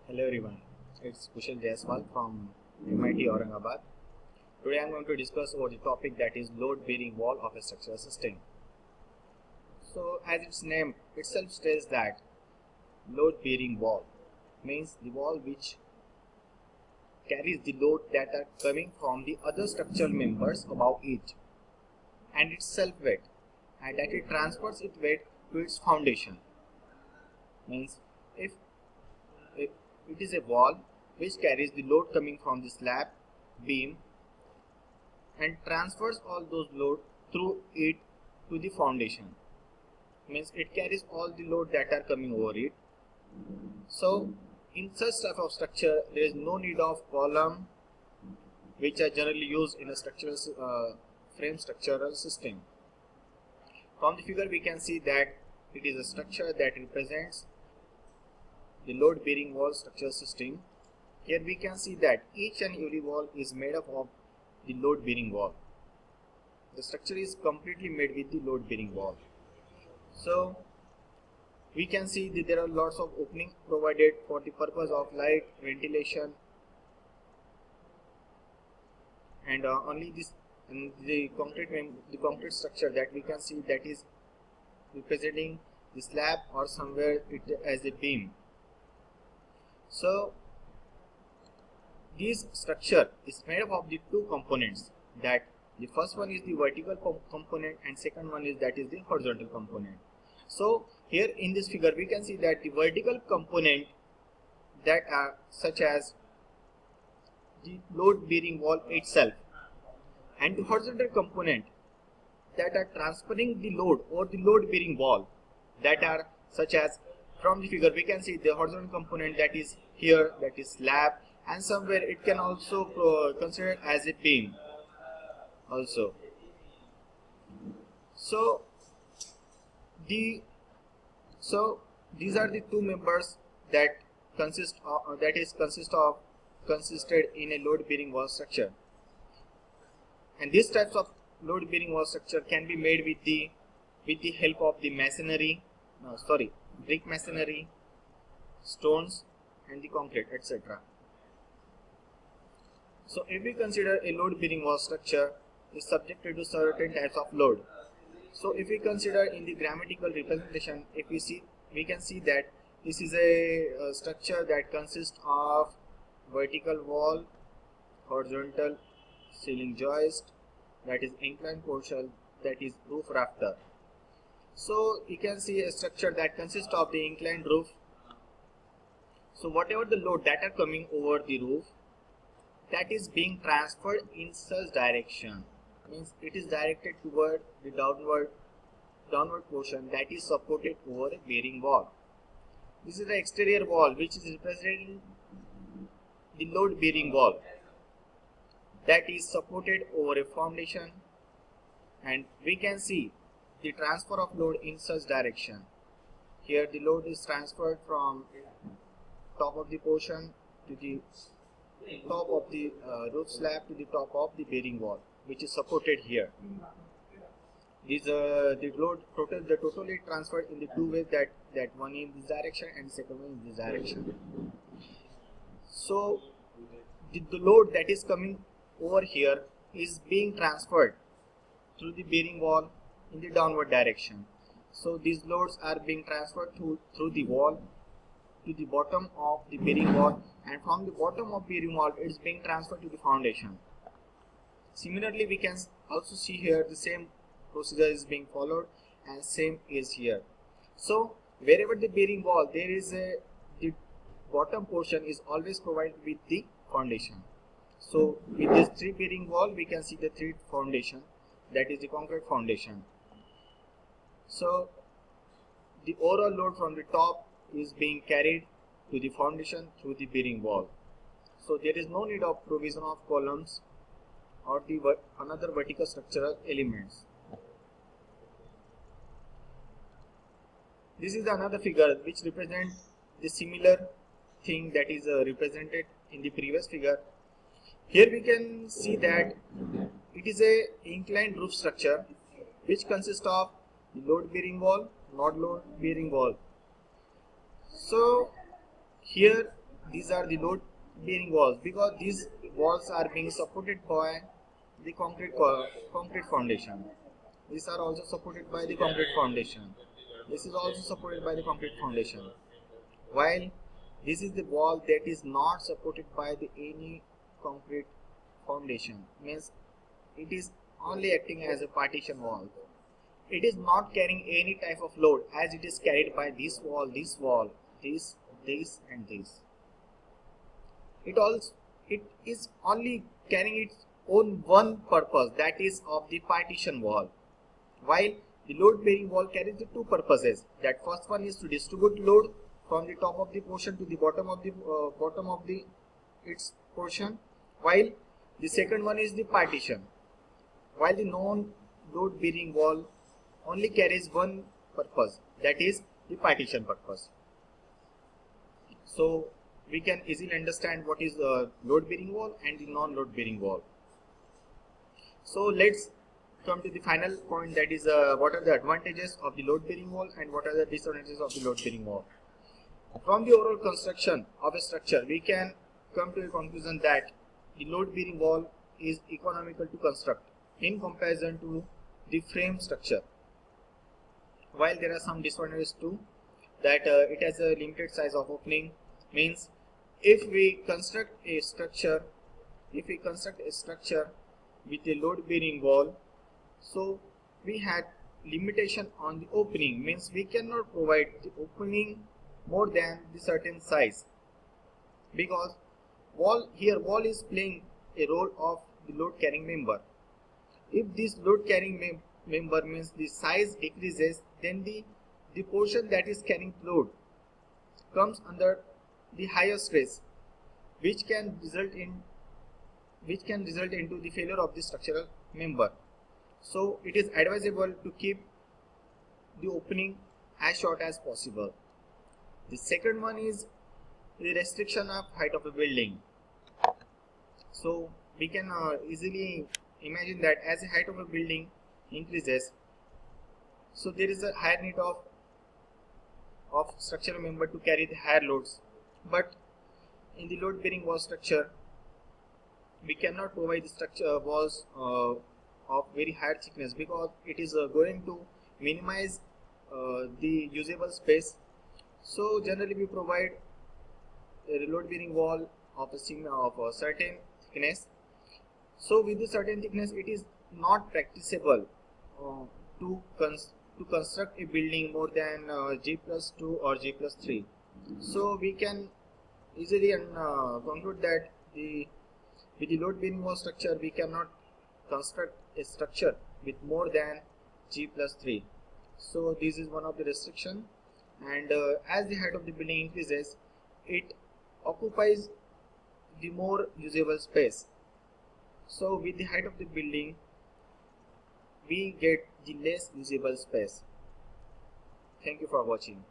Hello everyone, it's Kushal Jaiswal from MIT Aurangabad. Today I am going to discuss about the topic that is load bearing wall of a structural system. So as its name itself states that load bearing wall means the wall which carries the load that are coming from the other structural members above it and its self weight, and that it transfers its weight to its foundation. Means if it is a wall which carries the load coming from the slab, beam, and transfers all those load through it to the foundation. Means it carries all the load that are coming over it. So in such type of structure there is no need of column, which are generally used in a structural frame structural system. From the figure we can see that it is a structure that represents the load bearing wall structure system. Here we can see that each and every wall is made up of the load bearing wall. The structure is completely made with the load bearing wall. So we can see that there are lots of openings provided for the purpose of light, ventilation, and only this and the concrete structure that we can see that is representing the slab or somewhere it as a beam. So this structure is made up of the two components, that the first one is the vertical component and second one is that is the horizontal component. So here in this figure we can see that the vertical component that are such as the load bearing wall itself, and the horizontal component that are transferring the load or the load bearing wall, that are such as, from the figure we can see the horizontal component that is here, that is slab, and somewhere it can also considered as a beam also. So these are the two members that consisted in a load bearing wall structure, and these types of load bearing wall structure can be made with the help of the brick masonry, stones, and the concrete, etc. So if we consider a load bearing wall structure is subjected to certain types of load. So if we consider in the grammatical representation, if we can see that this is a structure that consists of vertical wall, horizontal ceiling joist, that is inclined portion, that is roof rafter. So you can see a structure that consists of the inclined roof. So whatever the load that are coming over the roof, that is being transferred in such direction, means it is directed toward the downward portion that is supported over a bearing wall. This is the exterior wall which is representing the load bearing wall that is supported over a foundation, and we can see the transfer of load in such direction. Here the load is transferred from top of the portion to the top of the roof slab to the top of the bearing wall, which is supported here. The load totally transferred in the two ways, that one in this direction and second one in this direction. So the load that is coming over here is being transferred through the bearing wall in the downward direction. So these loads are being transferred through the wall to the bottom of the bearing wall, and from the bottom of bearing wall it is being transferred to the foundation. Similarly, we can also see here the same procedure is being followed, and same is here. So wherever the bearing wall there is the bottom portion is always provided with the foundation. So with this three bearing wall we can see the three foundation, that is the concrete foundation. So the overall load from the top is being carried to the foundation through the bearing wall. So there is no need of provision of columns or the another vertical structural elements. This is another figure which represents the similar thing that is represented in the previous figure. Here we can see that it is a inclined roof structure which consists of load bearing wall, not load bearing wall. So here these are the load bearing walls, because these walls are being supported by the concrete foundation. These are also supported by the concrete foundation. This is also supported by the concrete foundation. While this is the wall that is not supported by the any concrete foundation, means it is only acting as a partition wall. It is not carrying any type of load, as it is carried by this wall, this, and this. It is only carrying its own one purpose, that is of the partition wall. While the load bearing wall carries the two purposes. That first one is to distribute load from the top of the portion to the bottom of the its portion, while the second one is the partition. While the non-load bearing wall only carries one purpose, that is the partition purpose. So we can easily understand what is the load bearing wall and the non-load bearing wall. So let's come to the final point, that is what are the advantages of the load bearing wall and what are the disadvantages of the load bearing wall. From the overall construction of a structure, we can come to a conclusion that the load bearing wall is economical to construct in comparison to the frame structure. While there are some disadvantages too, that it has a limited size of opening, means if we construct a structure with a load bearing wall, so we had limitation on the opening, means we cannot provide the opening more than the certain size, because wall is playing a role of the load carrying member. If this load carrying member means the size decreases, then the portion that is carrying load comes under the higher stress, which can result into the failure of the structural member. So it is advisable to keep the opening as short as possible. The second one is the restriction of height of a building. So we can easily imagine that as the height of a building increases, so there is a higher need of structural member to carry the higher loads. But in the load bearing wall structure, we cannot provide the structure walls of very high thickness, because it is going to minimize the usable space. So generally we provide a load bearing wall of a certain thickness. So with the certain thickness, it is not practicable to construct a building more than G+2 or G+3. So we can easily conclude that with the load bearing wall structure, we cannot construct a structure with more than G+3. So this is one of the restriction, and as the height of the building increases, it occupies the more usable space. So with the height of the building, we get the less usable space. Thank you for watching.